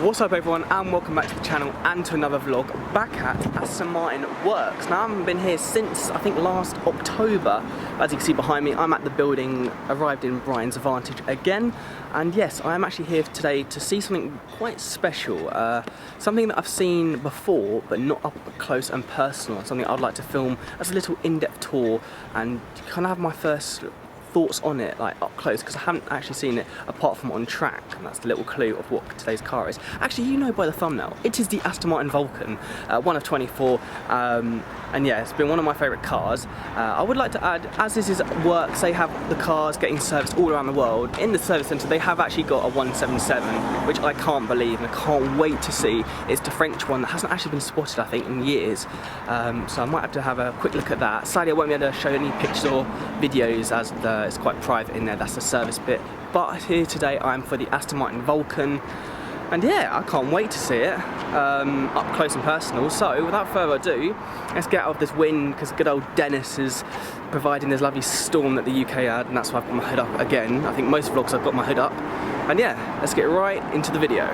What's up everyone, and welcome back to the channel and to another vlog back at Aston Martin Works. Now I haven't been here since I think last October. As you can see behind me, I'm at the building, arrived in Brian's Advantage again, and yes, I am actually here today to see something quite special, something that I've seen before but not up close and personal, something I'd like to film as a little in-depth tour and kind of have my first thoughts on it, like up close, because I haven't actually seen it apart from on track, and that's the little clue of what today's car is. Actually, you know by the thumbnail, it is the Aston Martin Vulcan, one of 24, and yeah, it's been one of my favourite cars. I would like to add, as this is Works, they have the cars getting serviced all around the world. In the service centre, they have actually got a 177, which I can't believe and I can't wait to see. It's the French one that hasn't actually been spotted, I think, in years. So I might have to have a quick look at that. Sadly, I won't be able to show any pictures or videos as it's quite private in there, that's the service bit. But here today I'm for the Aston Martin Vulcan, and yeah, I can't wait to see it up close and personal. So without further ado, let's get out of this wind, because good old Dennis is providing this lovely storm that the UK had, and that's why I've got my hood up again. I think most vlogs I've got my hood up. And yeah, let's get right into the video.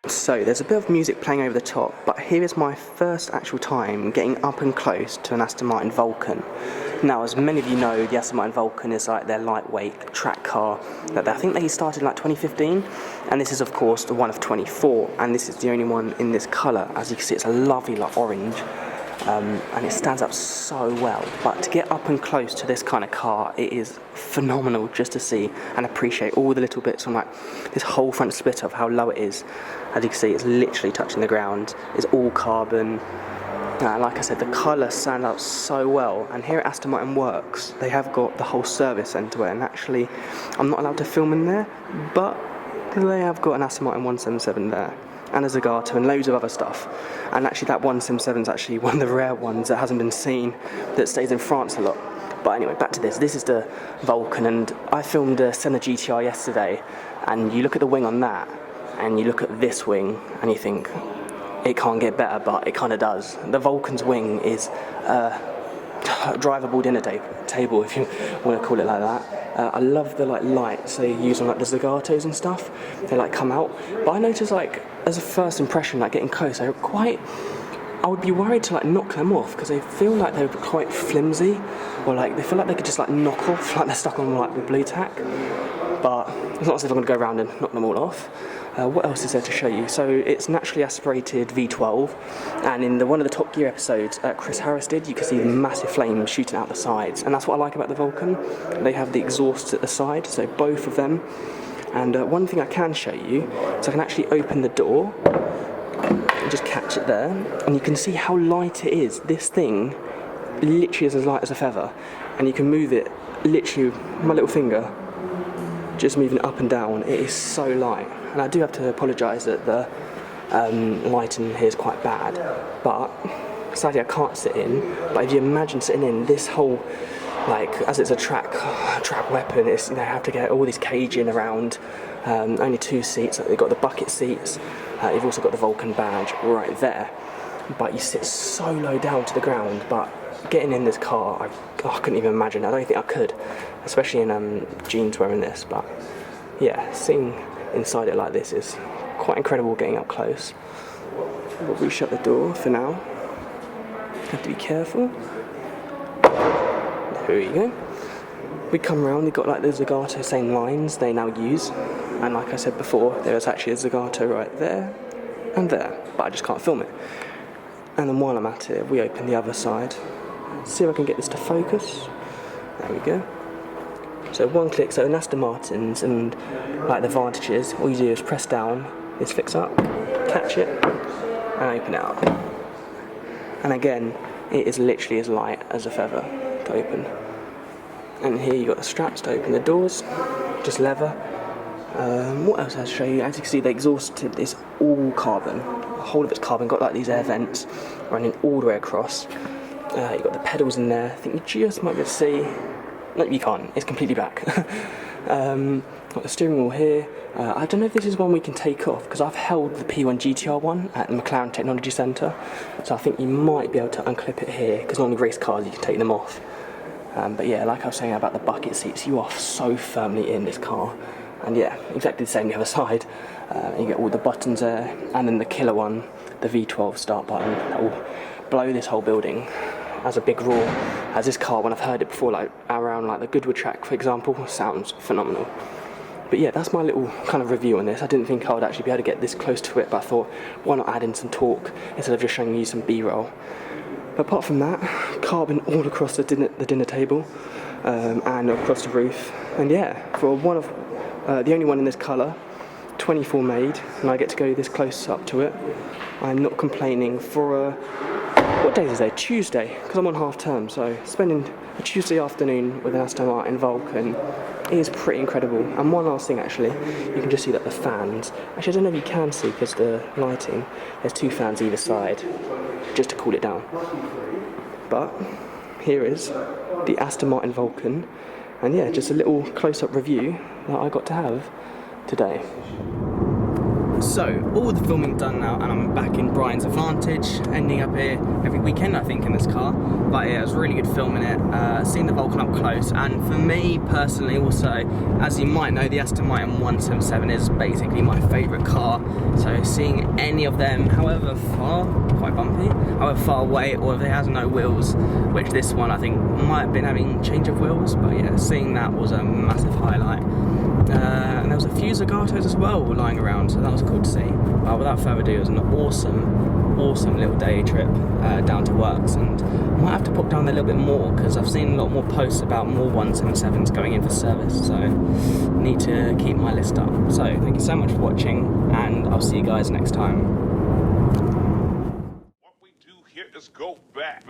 So there's a bit of music playing over the top, but here is my first actual time getting up and close to an Aston Martin Vulcan. Now, as many of you know, the Aston Martin Vulcan is like their lightweight track car that I think they started in like 2015, and this is of course the one of 24, and this is the only one in this colour. As you can see, it's a lovely like orange, and it stands up so well. But to get up and close to this kind of car, it is phenomenal just to see and appreciate all the little bits on like this whole front split of how low it is. As you can see, it's literally touching the ground. It's all carbon. Like I said, the colour stands out so well. And here at Aston Martin Works, they have got the whole service centre, and actually, I'm not allowed to film in there, but they have got an Aston Martin 177 there, and a Zagato and loads of other stuff. And actually that 177 is actually one of the rare ones that hasn't been seen, that stays in France a lot. But anyway, back to this. This is the Vulcan, and I filmed a Senna GTR yesterday, and you look at the wing on that, and you look at this wing, and you think, it can't get better, but it kind of does. The Vulcan's wing is a drivable dinner table, if you want to call it like that. I love the like lights they use on like the Zagatos and stuff. They like come out, but I noticed like as a first impression, like getting close, I would be worried to like knock them off, because they feel like they're quite flimsy, or like they feel like they could just like knock off, like they're stuck on like the blue tack. But it's not as if I'm going to go around and knock them all off. What else is there to show you? So it's naturally aspirated V12, and in one of the Top Gear episodes Chris Harris did, you can see the massive flames shooting out the sides, and that's what I like about the Vulcan. They have the exhausts at the side, so both of them. And one thing I can show you is I can actually open the door and just catch it there, and you can see how light it is. This thing literally is as light as a feather, and you can move it literally with my little finger, just moving it up and down. It is so light. And I do have to apologise that the lighting here is quite bad, but sadly I can't sit in. But if you imagine sitting in this whole, like, as it's a track weapon, it's, you know, have to get all this caging around. Only 2 seats. They've got the bucket seats. You've also got the Vulcan badge right there. But you sit so low down to the ground. But getting in this car, I couldn't even imagine. I don't think I could, especially in jeans wearing this. But yeah, seeing inside it like this is quite incredible getting up close. But we shut the door for now. Have to be careful. There we go. We come round, we've got like the Zagato same lines they now use. And like I said before, there is actually a Zagato right there and there, but I just can't film it. And then while I'm at it, we open the other side. See if I can get this to focus. There we go. So one click, so in Aston Martins and like the Vantages, all you do is press down, this flicks up, catch it and open it up. And again, it is literally as light as a feather to open. And here you've got the straps to open the doors, just leather. What else I'll show you? As you can see, the exhaust tip is all carbon. The whole of it's carbon, got like these air vents running all the way across. You've got the pedals in there. I think you just might be able to see. No, you can't, it's completely black. Got the steering wheel here. I don't know if this is one we can take off, because I've held the P1 GTR one at the McLaren Technology Centre, so I think you might be able to unclip it here, because normally race cars you can take them off. But yeah, like I was saying about the bucket seats, you are so firmly in this car. And yeah, exactly the same the other side. You get all the buttons there, and then the killer one, the V12 start button, that will blow this whole building as a big roar. As this car, when I've heard it before, like around like the Goodwood track, for example, sounds phenomenal. But yeah, that's my little kind of review on this. I didn't think I would actually be able to get this close to it, but I thought, why not add in some torque instead of just showing you some B-roll. But apart from that, carbon all across the dinner table and across the roof. And yeah, for one of the only one in this colour, 24 made, and I get to go this close up to it. I'm not complaining for what day is it? Tuesday, because I'm on half term, so spending a Tuesday afternoon with an Aston Martin Vulcan is pretty incredible. And one last thing actually, you can just see that the fans, actually I don't know if you can see because the lighting, there's two fans either side, just to cool it down. But here is the Aston Martin Vulcan, and yeah, just a little close-up review that I got to have today. So, all the filming done now, and I'm back in Brian's Advantage, ending up here every weekend I think in this car. But yeah, it was really good filming it, seeing the Vulcan up close, and for me personally also, as you might know, the Aston Martin 177 is basically my favourite car. So seeing any of them, however far, quite bumpy, however far away, or if it has no wheels, which this one I think might have been having change of wheels, but yeah, seeing that was a massive highlight. And there was a few Zagatos as well lying around, so that was cool to see. But without further ado, it was an awesome little day trip down to Works, and I might have to pop down there a little bit more because I've seen a lot more posts about more 177s going in for service, so need to keep my list up. So thank you so much for watching, and I'll see you guys next time. What we do here is go back.